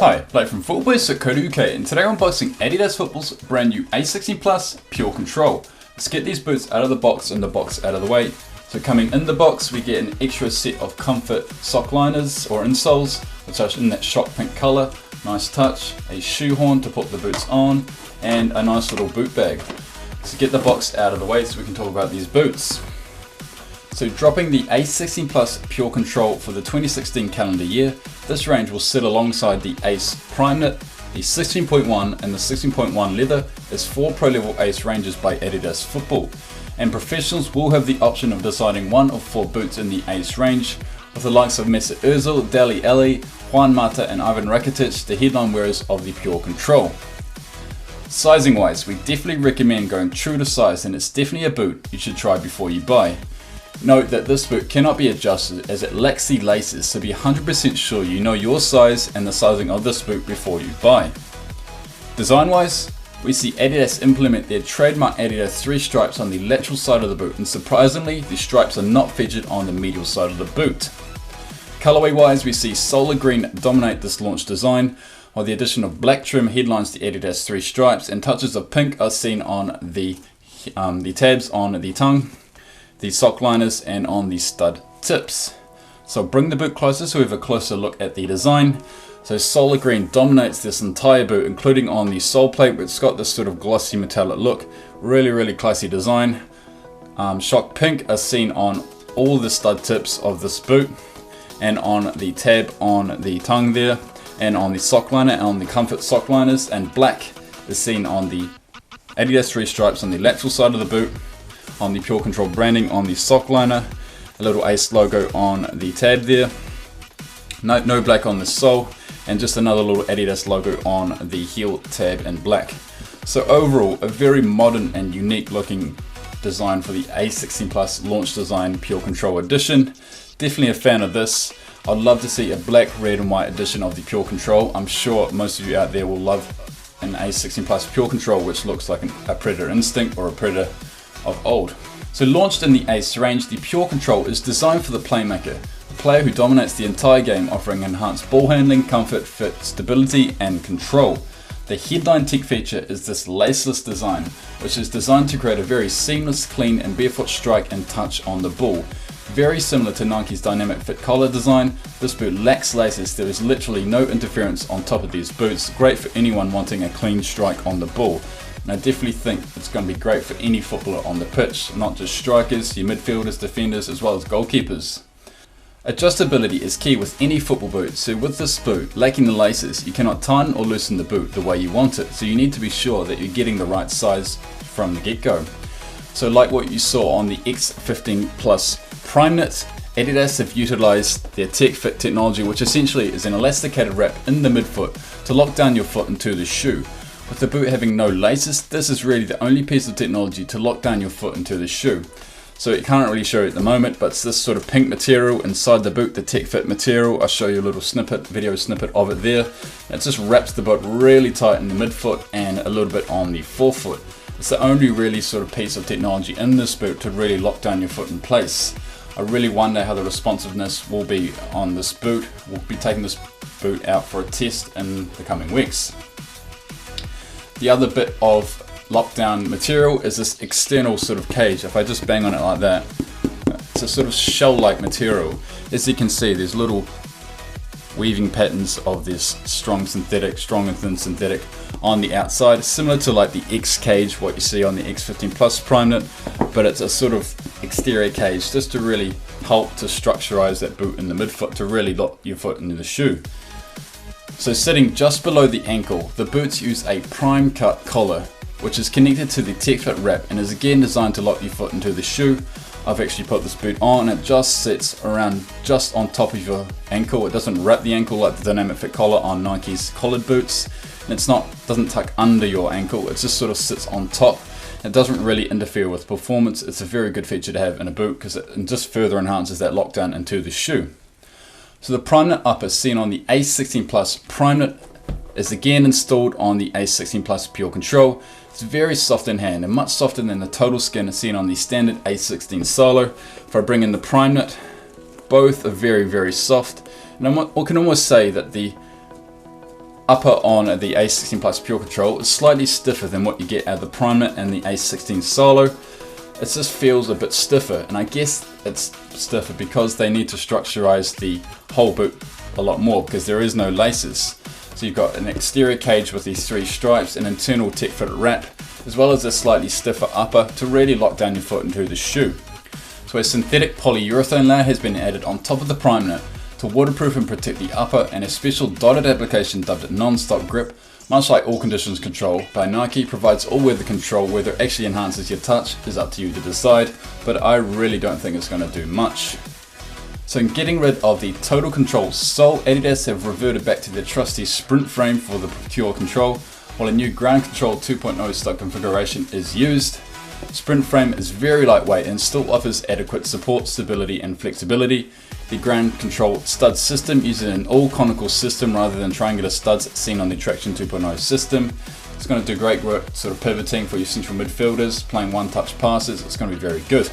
Hi, Blake from footballboys.co.uk, and today I'm unboxing Adidas Football's brand new ACE16 Plus Pure Control. Let's get these boots out of the box and the box out of the way. So coming in the box we get an extra set of comfort sock liners or insoles, which are in that shock pink colour. Nice touch, a shoe horn to put the boots on, and a nice little boot bag. So get the box out of the way so we can talk about these boots. So dropping the ACE16 Plus Pure Control for the 2016 calendar year, this range will sit alongside the ACE Prime Knit, the 16.1 and the 16.1 leather as 4 Pro Level ACE ranges by Adidas Football. And professionals will have the option of deciding one of 4 boots in the ACE range, with the likes of Mesut Ozil, Dele Alli, Juan Mata and Ivan Rakitic, the headline wearers of the Pure Control. Sizing wise, we definitely recommend going true to size, and it's definitely a boot you should try before you buy. Note that this boot cannot be adjusted as it lacks the laces, so be 100% sure you know your size and the sizing of this boot before you buy. Design wise, we see Adidas implement their trademark Adidas 3 stripes on the lateral side of the boot, and surprisingly the stripes are not featured on the medial side of the boot. Colorway wise, we see solid green dominate this launch design, while the addition of black trim headlines the Adidas 3 stripes, and touches of pink are seen on the tabs on the tongue, the sock liners and on the stud tips. So bring the boot closer so we have a closer look at the design. So solid green dominates this entire boot, including on the sole plate, which has got this sort of glossy metallic look. Really classy design. Shock pink are seen on all the stud tips of this boot, and on the tab on the tongue there, and on the sock liner and on the comfort sock liners, and black is seen on the Adidas 3 stripes on the lateral side of the boot, on the Pure Control branding on the sock liner, a little ACE logo on the tab there, no black on the sole, and just another little Adidas logo on the heel tab in black. So overall, a very modern and unique looking design for the ACE16 Plus launch design Pure Control edition. Definitely a fan of this. I'd love to see a black, red and white edition of the Pure Control. I'm sure most of you out there will love an ACE16 Plus Pure Control, which looks like a Predator Instinct or a Predator of old. So launched in the ACE range, the Pure Control is designed for the playmaker, the player who dominates the entire game, offering enhanced ball handling, comfort, fit, stability and control. The headline tech feature is this laceless design, which is designed to create a very seamless, clean and barefoot strike and touch on the ball. Very similar to Nike's dynamic fit collar design, this boot lacks laces. There is literally no interference on top of these boots. Great for anyone wanting a clean strike on the ball. And I definitely think it's going to be great for any footballer on the pitch, not just strikers, your midfielders, defenders, as well as goalkeepers. Adjustability is key with any football boot, so with this boot, lacking the laces, you cannot tighten or loosen the boot the way you want it, so you need to be sure that you're getting the right size from the get-go. So like what you saw on the X15 Plus Prime Knit, Adidas have utilized their Tech Fit technology, which essentially is an elasticated wrap in the midfoot to lock down your foot into the shoe. With the boot having no laces, this is really the only piece of technology to lock down your foot into the shoe. So it can't really show you at the moment, but it's this sort of pink material inside the boot, the Tech Fit material. I'll show you a little video snippet of it there. It just wraps the boot really tight in the midfoot and a little bit on the forefoot. It's the only really sort of piece of technology in this boot to really lock down your foot in place. I really wonder how the responsiveness will be on this boot. We'll be taking this boot out for a test in the coming weeks. The other bit of lockdown material is this external sort of cage. If I just bang on it like that, it's a sort of shell-like material. As you can see, there's little weaving patterns of this strong and thin synthetic on the outside, similar to like the X cage, what you see on the X15 Plus Prime Knit, but it's a sort of exterior cage just to really help to structurize that boot in the midfoot to really lock your foot into the shoe. So sitting just below the ankle, the boots use a prime cut collar, which is connected to the Tech Fit wrap and is again designed to lock your foot into the shoe. I've actually put this boot on, it just sits around just on top of your ankle. It doesn't wrap the ankle like the dynamic fit collar on Nike's collared boots. And doesn't tuck under your ankle, it just sort of sits on top. It doesn't really interfere with performance. It's a very good feature to have in a boot because it just further enhances that lockdown into the shoe. So the Prime Knit upper seen on the ACE16 Plus Prime Knit is again installed on the ACE16 Plus Pure Control. It's very soft in hand and much softer than the total skin seen on the standard ACE16 Solo. If I bring in the Prime Knit, both are very soft, and I can almost say that the upper on the ACE16 Plus Pure Control is slightly stiffer than what you get out of the Primer and the ACE16 Solo. It just feels a bit stiffer, and I guess it's stiffer because they need to structurize the whole boot a lot more because there is no laces. So you've got an exterior cage with these 3 stripes, an internal tech fitted wrap, as well as a slightly stiffer upper to really lock down your foot into the shoe. So a synthetic polyurethane layer has been added on top of the primer to waterproof and protect the upper, and a special dotted application dubbed non-stop grip, much like All Conditions Control by Nike, provides all-weather control. Whether it actually enhances your touch is up to you to decide, but I really don't think it's going to do much. So in getting rid of the Total Control sole, Adidas have reverted back to their trusty sprint frame for the Pure Control, while a new Ground Control 2.0 stock configuration is used. Sprint frame is very lightweight and still offers adequate support, stability and flexibility. The Ground Control stud system uses an all-conical system rather than triangular studs seen on the Traction 2.0 system. It's going to do great work sort of pivoting for your central midfielders, playing one-touch passes. It's going to be very good.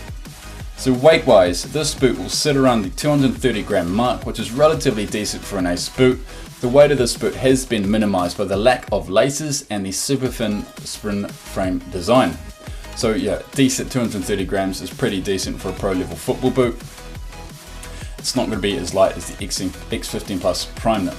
So weight-wise, this boot will sit around the 230 gram mark, which is relatively decent for an ACE boot. The weight of this boot has been minimized by the lack of laces and the super thin sprint frame design. So yeah, decent 230 grams is pretty decent for a pro level football boot. It's not going to be as light as the X15 Plus Prime.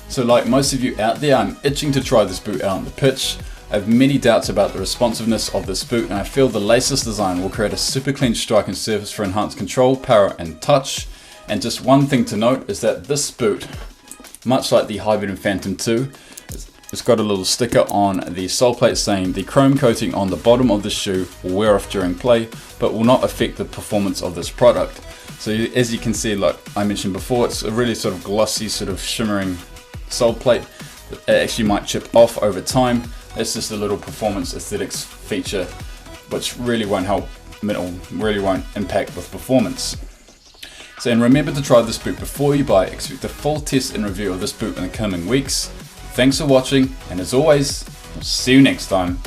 So like most of you out there, I'm itching to try this boot out on the pitch. I have many doubts about the responsiveness of this boot, and I feel the laceless design will create a super clean striking surface for enhanced control, power and touch. And just one thing to note is that this boot, much like the Hybrid Phantom 2, it's got a little sticker on the sole plate saying the chrome coating on the bottom of the shoe will wear off during play, but will not affect the performance of this product. So as you can see, like I mentioned before, it's a really sort of glossy, sort of shimmering sole plate. It actually might chip off over time. It's just a little performance aesthetics feature, which really won't help, really won't impact with performance. So, and remember to try this boot before you buy. Expect a full test and review of this boot in the coming weeks. Thanks for watching, and as always, we'll see you next time.